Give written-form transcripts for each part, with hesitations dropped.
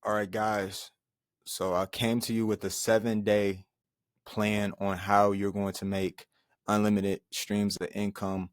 All right, guys. So I came to you with a 7-day plan on how you're going to make unlimited streams of income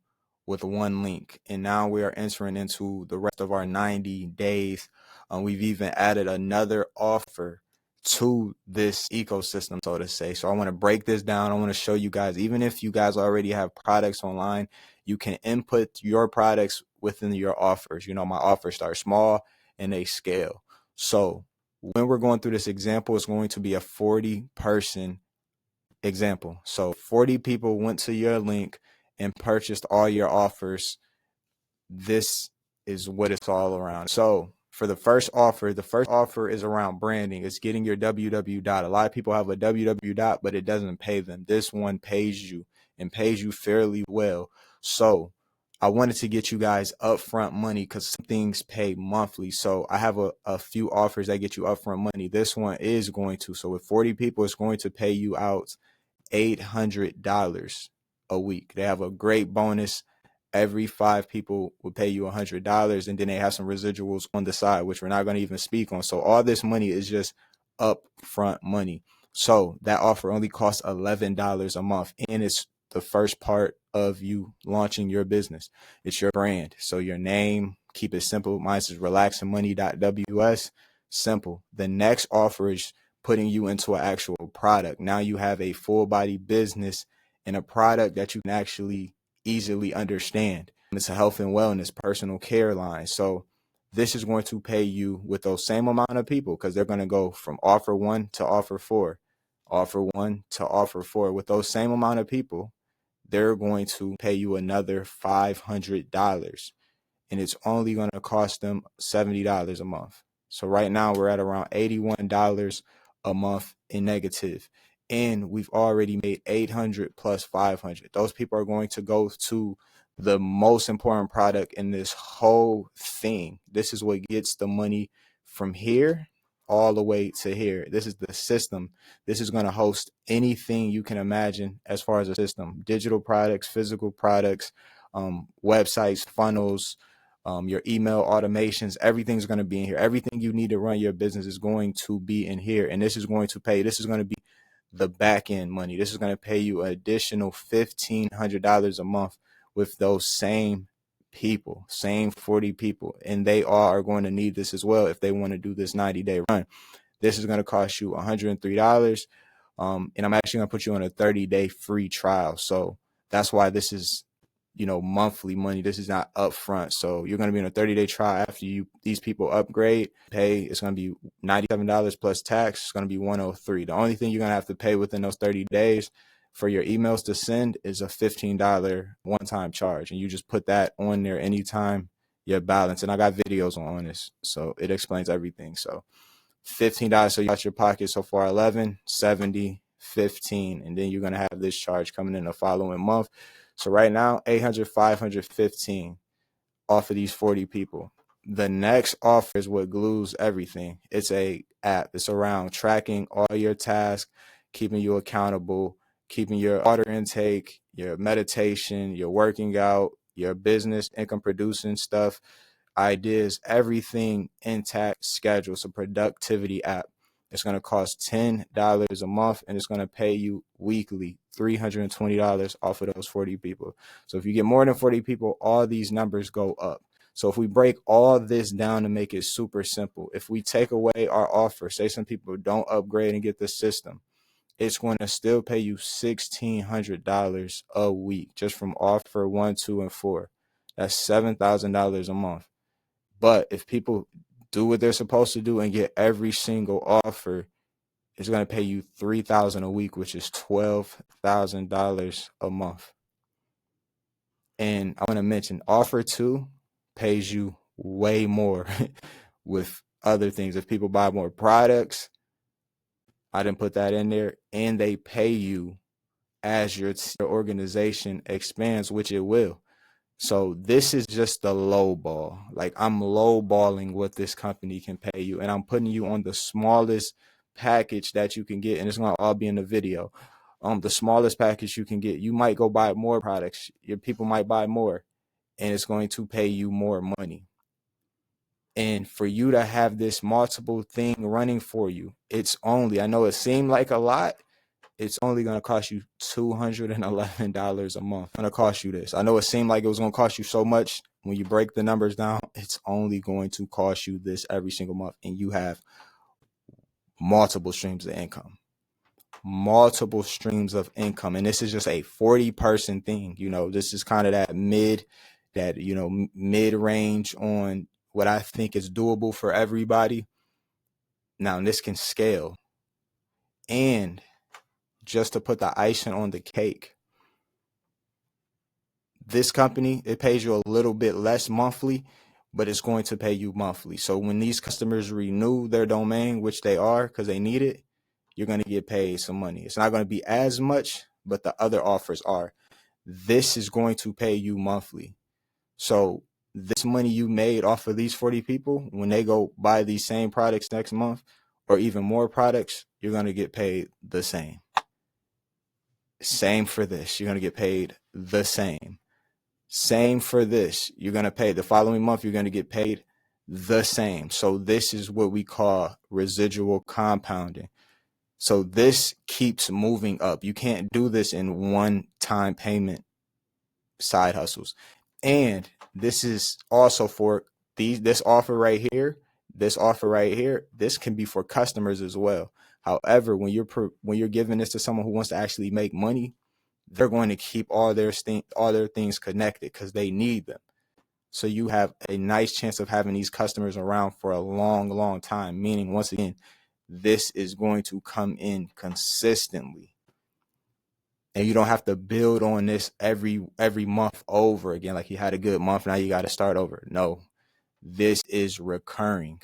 with one link. And now we are entering into the rest of our 90 days. We've even added another offer to this ecosystem, so to say. So I want to break this down. I want to show you guys, even if you guys already have products online, you can input your products within your offers. My offers start small and they scale. So when we're going through this example, it's going to be a 40-person example. So 40 people went to your link and purchased all your offers. This is what it's all around. So for the first offer is around branding. It's getting your www dot. A lot of people have a www dot, but it doesn't pay them. This one pays you and pays you fairly well. So I wanted to get you guys upfront money because some things pay monthly. So I have a few offers that get you upfront money. This one is going to. So with 40 people, it's going to pay you out $800 a week. They have a great bonus. Every 5 people will pay you $100, and then they have some residuals on the side, which we're not going to even speak on. So all this money is just upfront money. So that offer only costs $11 a month, and it's the first part of you launching your business. It's your brand. So your name, keep it simple. Mine is relaxingmoney.ws. Simple. The next offer is putting you into an actual product. Now you have a full body business and a product that you can actually easily understand. It's a health and wellness personal care line. So this is going to pay you with those same amount of people because they're going to go from offer 1 to offer 4, offer 1 to offer 4. With those same amount of people, they're going to pay you another $500, and it's only going to cost them $70 a month. So right now we're at around $81 a month in negative, and we've already made 800 plus 500. Those people are going to go to the most important product in this whole thing. This is what gets the money from here all the way to here. This is the system. This is going to host anything you can imagine as far as a system: digital products, physical products, websites, funnels, your email automations. Everything's going to be in here. Everything you need to run your business is going to be in here. And this is going to pay. This is going to be the back end money. This is going to pay you an additional $1,500 a month with those same people, same 40 people. And they all are going to need this as well if they want to do this 90-day run. This is going to cost you $103. And I'm actually going to put you on a 30-day free trial. So that's why this is monthly money. This is not upfront. So you're going to be in a 30-day trial. After these people upgrade, pay, it's going to be $97 plus tax. It's going to be $103. The only thing you're going to have to pay within those 30 days for your emails to send is a $15 one-time charge. And you just put that on there anytime your balance. And I got videos on this, so it explains everything. So $15. So you got your pocket so far 11, 70, 15. And then you're going to have this charge coming in the following month. So right now, 800, 515 off of these 40 people. The next offer is what glues everything. It's a app. It's around tracking all your tasks, keeping you accountable, keeping your water intake, your meditation, your working out, your business, income producing stuff, ideas, everything intact, schedule. It's a productivity app. It's going to cost $10 a month, and it's going to pay you weekly $320 off of those 40 people. So if you get more than 40 people, all these numbers go up. So if we break all this down to make it super simple, if we take away our offer, say some people don't upgrade and get the system, it's going to still pay you $1,600 a week just from offer 1, 2, and 4. That's $7,000 a month. But if people do what they're supposed to do and get every single offer, it's going to pay you $3,000 a week, which is $12,000 a month. And I want to mention offer 2 pays you way more with other things. If people buy more products, I didn't put that in there, and they pay you as your organization expands, which it will. So this is just the low ball. Like, I'm low balling what this company can pay you, and I'm putting you on the smallest package that you can get, and it's going to all be in the video. The smallest package you can get. You might go buy more products. Your people might buy more, and it's going to pay you more money. And for you to have this multiple thing running for you, it's only, I know it seemed like a lot, it's only going to cost you $211 a month. It's going to cost you this. I know it seemed like it was going to cost you so much. When you break the numbers down, it's only going to cost you this every single month. And you have multiple streams of income. Multiple streams of income. And this is just a 40-person thing. You know, this is kind of that mid-range on what I think is doable for everybody. Now, this can scale. And just to put the icing on the cake, this company, it pays you a little bit less monthly, but it's going to pay you monthly. So when these customers renew their domain, which they are because they need it, you're going to get paid some money. It's not going to be as much, but the other offers are. This is going to pay you monthly. So this money you made off of these 40 people, when they go buy these same products next month or even more products, you're going to get paid the same. Same for this. You're going to get paid the same. Same for this. You're going to pay the following month. You're going to get paid the same. So this is what we call residual compounding. So this keeps moving up. You can't do this in one-time payment side hustles. And this is also for this offer right here. This offer right here, this can be for customers as well. However, when you're giving this to someone who wants to actually make money, they're going to keep all their things connected because they need them. So you have a nice chance of having these customers around for a long, long time. Meaning, once again, this is going to come in consistently. And you don't have to build on this every month over again. Like you had a good month, now you got to start over. No, this is recurring.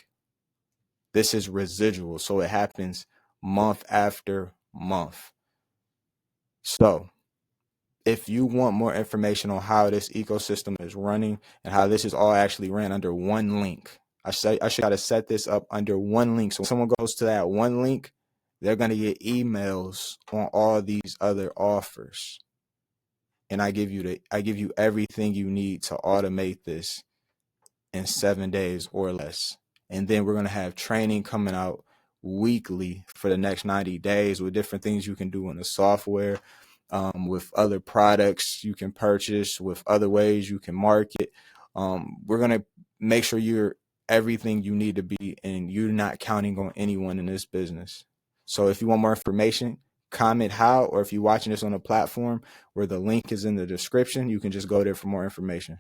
This is residual. So it happens month after month. So if you want more information on how this ecosystem is running and how this is all actually ran under one link, I should try to set this up under one link. So when someone goes to that one link, they're going to get emails on all these other offers. And I give you everything you need to automate this in 7 days or less. And then we're going to have training coming out weekly for the next 90 days with different things you can do in the software, with other products you can purchase, with other ways you can market. We're going to make sure you're everything you need to be and you're not counting on anyone in this business. So if you want more information, comment how, or if you're watching this on a platform where the link is in the description, you can just go there for more information.